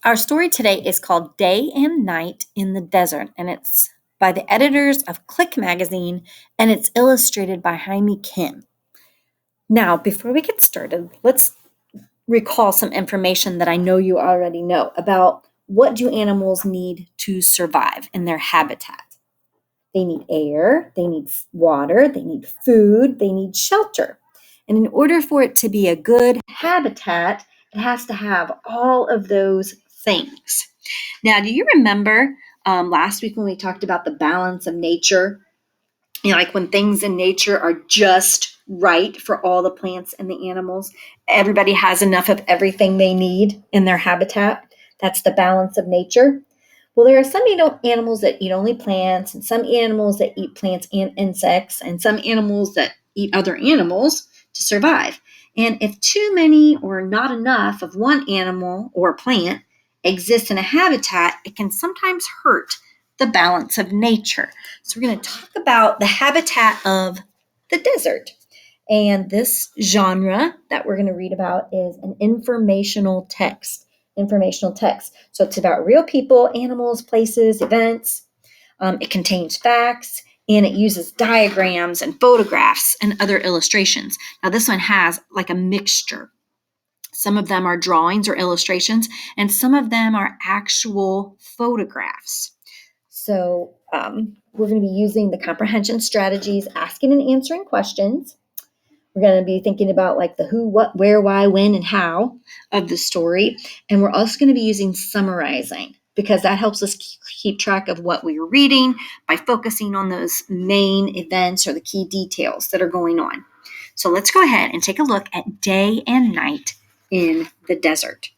Our story today is called Day and Night in the Desert, and it's by the editors of Click Magazine, and it's illustrated by Jaime Kim. Now, before we get started, let's recall some information that I know you already know about what do animals need to survive in their habitat. They need air, they need water, they need food, they need shelter. And in order for it to be a good habitat, it has to have all of those things. Now, do you remember last week when we talked about the balance of nature? Like when things in nature are just right for all the plants and the animals, everybody has enough of everything they need in their habitat. That's the balance of nature. Well, there are some animals that eat only plants, and some animals that eat plants and insects, and some animals that eat other animals to survive. And if too many or not enough of one animal or plant exists in a habitat, it can sometimes hurt the balance of nature. So we're going to talk about the habitat of the desert. And this genre that we're going to read about is an informational text. So it's about real people, animals, places, events. It contains facts, and it uses diagrams and photographs and other illustrations. Now this one has like a mixture. Some of them are drawings or illustrations, and some of them are actual photographs. So we're going to be using the comprehension strategies, asking and answering questions. We're going to be thinking about like the who, what, where, why, when, and how of the story. And we're also going to be using summarizing because that helps us keep track of what we are reading by focusing on those main events or the key details that are going on. So let's go ahead and take a look at Day and Night in the Desert.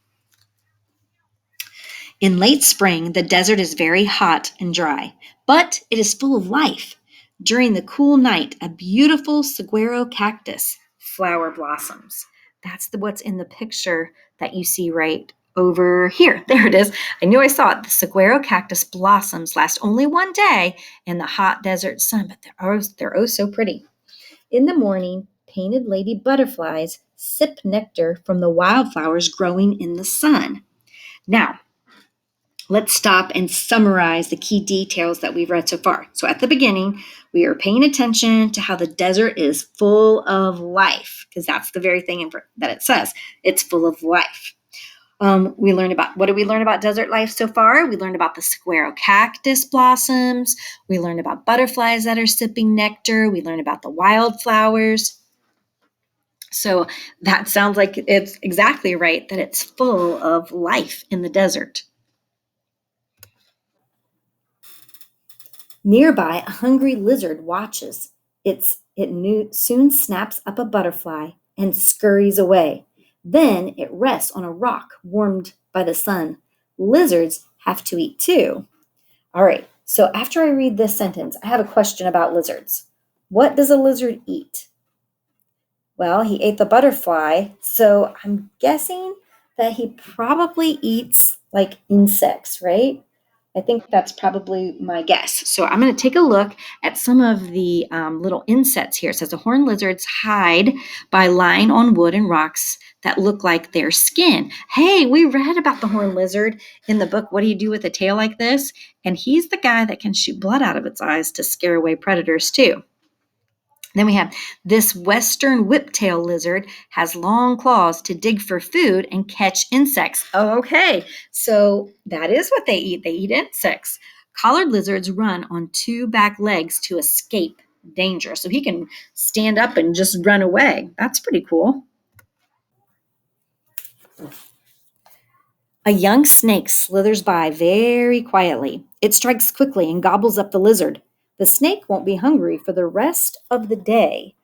In late spring, the desert is very hot and dry, but it is full of life. During the cool night, a beautiful saguaro cactus flower blossoms. That's what's in the picture that you see right over here. There it is. I knew I saw it. The saguaro cactus blossoms last only one day in the hot desert sun, but they're oh so pretty. In the morning, painted lady butterflies sip nectar from the wildflowers growing in the sun. Now, let's stop and summarize the key details that we've read so far. So at the beginning, we are paying attention to how the desert is full of life, because that's the very thing that it says. It's full of life. We learned about, what did we learn about desert life so far? We learned about the saguaro cactus blossoms. We learned about butterflies that are sipping nectar. We learned about the wildflowers. So that sounds like it's exactly right, that it's full of life in the desert. Nearby, a hungry lizard watches. It soon snaps up a butterfly and scurries away. Then it rests on a rock warmed by the sun. Lizards have to eat too. All right, so after I read this sentence, I have a question about lizards. What does a lizard eat? Well, he ate the butterfly, so I'm guessing that he probably eats like insects, right? I think that's probably my guess. So I'm going to take a look at some of the little insets here. It says the horned lizards hide by lying on wood and rocks that look like their skin. Hey, we read about the horned lizard in the book, What Do You Do with a Tail Like This? And he's the guy that can shoot blood out of its eyes to scare away predators too. Then we have this western whiptail lizard has long claws to dig for food and catch insects. Oh, okay, so that is what they eat. They eat insects. Collared lizards run on two back legs to escape danger. So he can stand up and just run away. That's pretty cool. A young snake slithers by very quietly. It strikes quickly and gobbles up the lizard. The snake won't be hungry for the rest of the day.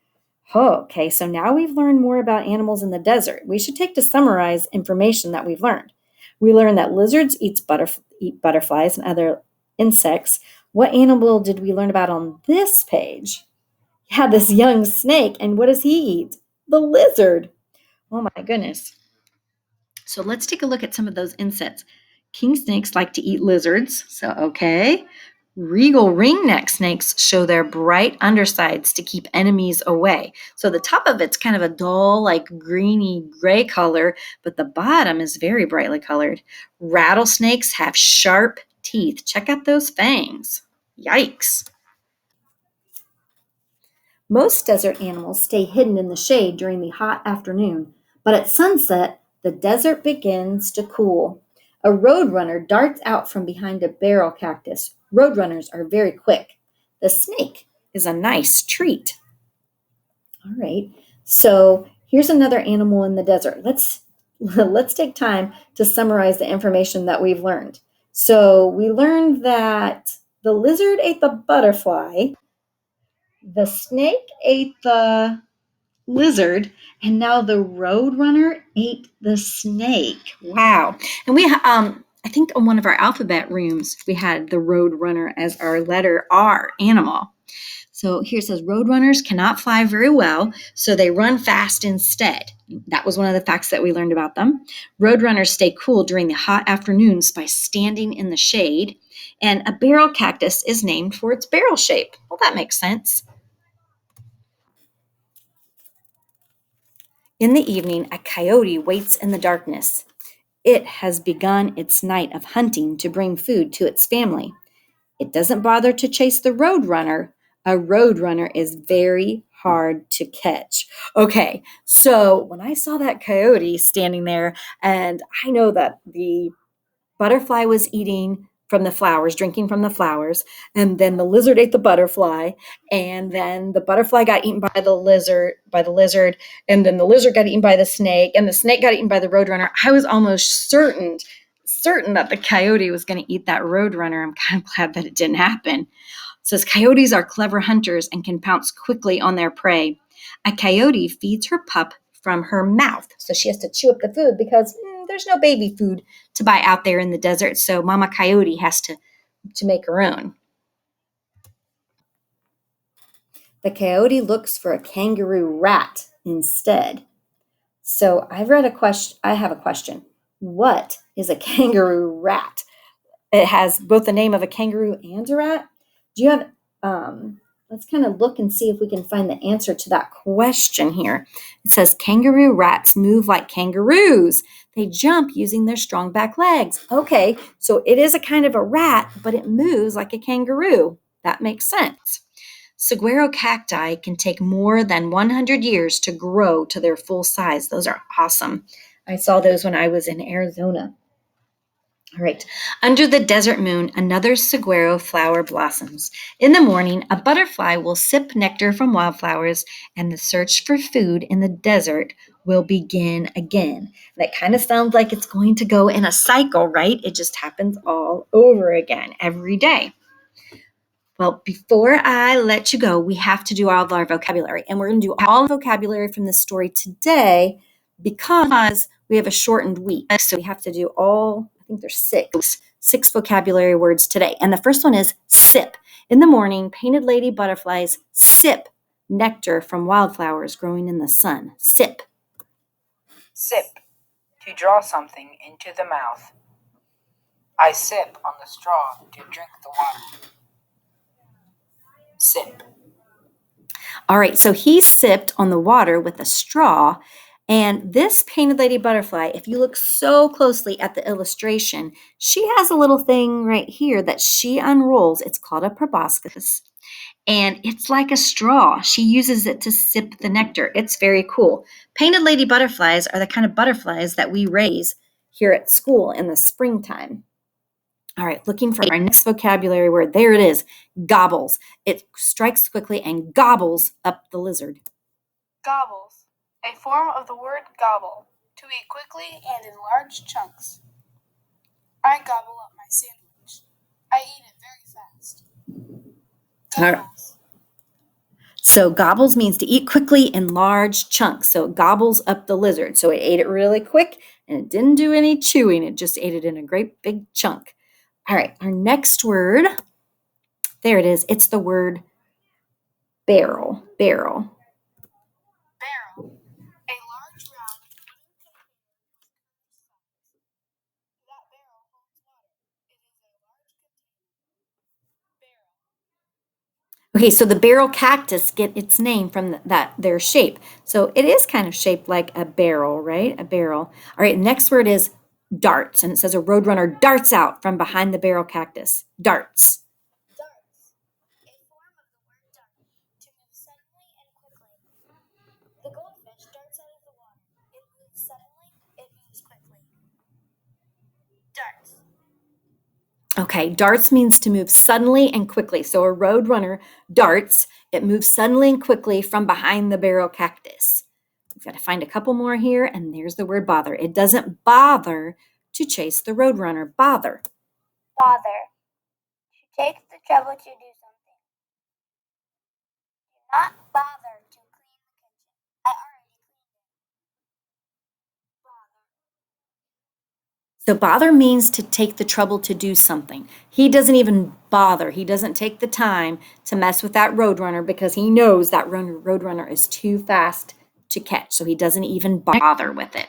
Okay, so now we've learned more about animals in the desert. We should take to summarize information that we've learned. We learned that lizards eat butterflies and other insects. What animal did we learn about on this page? Yeah, this young snake. And what does he eat? The lizard. Oh my goodness. So let's take a look at some of those insects. King snakes like to eat lizards. So, okay. Regal ringneck snakes show their bright undersides to keep enemies away. So the top of it's kind of a dull, like greeny gray color, but the bottom is very brightly colored. Rattlesnakes have sharp teeth. Check out those fangs. Yikes. Most desert animals stay hidden in the shade during the hot afternoon, but at sunset, the desert begins to cool. A roadrunner darts out from behind a barrel cactus. Roadrunners are very quick. The snake is a nice treat. All right. So here's another animal in the desert. Let's take time to summarize the information that we've learned. So we learned that the lizard ate the butterfly, the snake ate the lizard, and now the roadrunner ate the snake. Wow. And I think in one of our alphabet rooms we had the roadrunner as our letter R animal. So here it says roadrunners cannot fly very well, so they run fast instead. That was one of the facts that we learned about them. Roadrunners stay cool during the hot afternoons by standing in the shade, and a barrel cactus is named for its barrel shape. Well, that makes sense. In the evening, a coyote waits in the darkness. It has begun its night of hunting to bring food to its family. It doesn't bother to chase the roadrunner. A roadrunner is very hard to catch. Okay, so when I saw that coyote standing there, and I know that the butterfly was eating from the flowers, drinking from the flowers, and then the lizard ate the butterfly, and then the butterfly got eaten by the lizard, and then the lizard got eaten by the snake, and the snake got eaten by the roadrunner. I was almost certain that the coyote was going to eat that roadrunner. I'm kind of glad that it didn't happen. It says coyotes are clever hunters and can pounce quickly on their prey. A coyote feeds her pup from her mouth. So she has to chew up the food because there's no baby food to buy out there in the desert. So Mama Coyote has to make her own. The coyote looks for a kangaroo rat instead. So I have a question. What is a kangaroo rat? It has both the name of a kangaroo and a rat. Do you have let's kind of look and see if we can find the answer to that question here. It says kangaroo rats move like kangaroos. They jump using their strong back legs. Okay, so it is a kind of a rat, but it moves like a kangaroo. That makes sense. Saguaro cacti can take more than 100 years to grow to their full size. Those are awesome. I saw those when I was in Arizona. All right. Under the desert moon, another saguaro flower blossoms. In the morning, a butterfly will sip nectar from wildflowers, and the search for food in the desert will begin again. That kind of sounds like it's going to go in a cycle, right? It just happens all over again every day. Well, before I let you go, we have to do all of our vocabulary. And we're going to do all the vocabulary from this story today because we have a shortened week. So we have to do I think there's six vocabulary words today. And the first one is sip. In the morning, painted lady butterflies sip nectar from wildflowers growing in the sun. Sip. Sip. To draw something into the mouth. I sip on the straw to drink the water. Sip. All right, so he sipped on the water with a straw. And this painted lady butterfly, if you look so closely at the illustration, she has a little thing right here that she unrolls. It's called a proboscis. And it's like a straw. She uses it to sip the nectar. It's very cool. Painted lady butterflies are the kind of butterflies that we raise here at school in the springtime. All right, looking for our next vocabulary word. There it is, gobbles. It strikes quickly and gobbles up the lizard. Gobbles, a form of the word gobble, to eat quickly and in large chunks. I gobble up my sandwich. I eat it very fast. Gobbles. So gobbles means to eat quickly in large chunks. So it gobbles up the lizard. So it ate it really quick and it didn't do any chewing. It just ate it in a great big chunk. All right, our next word, there it is. It's the word barrel. Barrel. Barrel, a large round wooden container with curved sides. That barrel holds water. It is a large container. Okay, so the barrel cactus get its name from their shape. So it is kind of shaped like a barrel, right? A barrel. All right, next word is darts, and it says a roadrunner darts out from behind the barrel cactus. Darts. Darts. A form of the word dart, to move suddenly and quickly. The goldfish darts out of the water. It moves suddenly, it moves quickly. Darts. Okay, darts means to move suddenly and quickly. So a roadrunner darts, it moves suddenly and quickly from behind the barrel cactus. We've got to find a couple more here, and there's the word bother. It doesn't bother to chase the roadrunner. Bother. Bother. To take the trouble to do something. Do not bother to clean the kitchen. I already cleaned it. Bother. So bother means to take the trouble to do something. He doesn't even bother. He doesn't take the time to mess with that roadrunner because he knows that roadrunner is too fast to catch. So he doesn't even bother with it.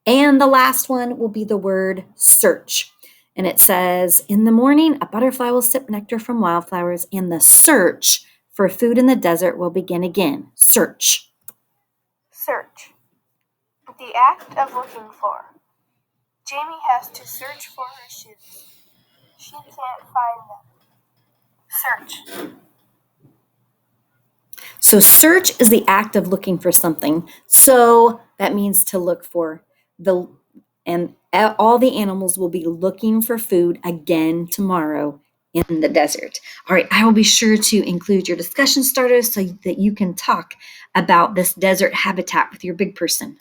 And the last one will be the word search. And it says, in the morning, a butterfly will sip nectar from wildflowers, and the search for food in the desert will begin again. Search. Search. The act of looking for. Jamie has to search for her shoes. She can't find them. Search. So search is the act of looking for something. So that means to look for and all the animals will be looking for food again tomorrow in the desert. All right, I will be sure to include your discussion starters so that you can talk about this desert habitat with your big person.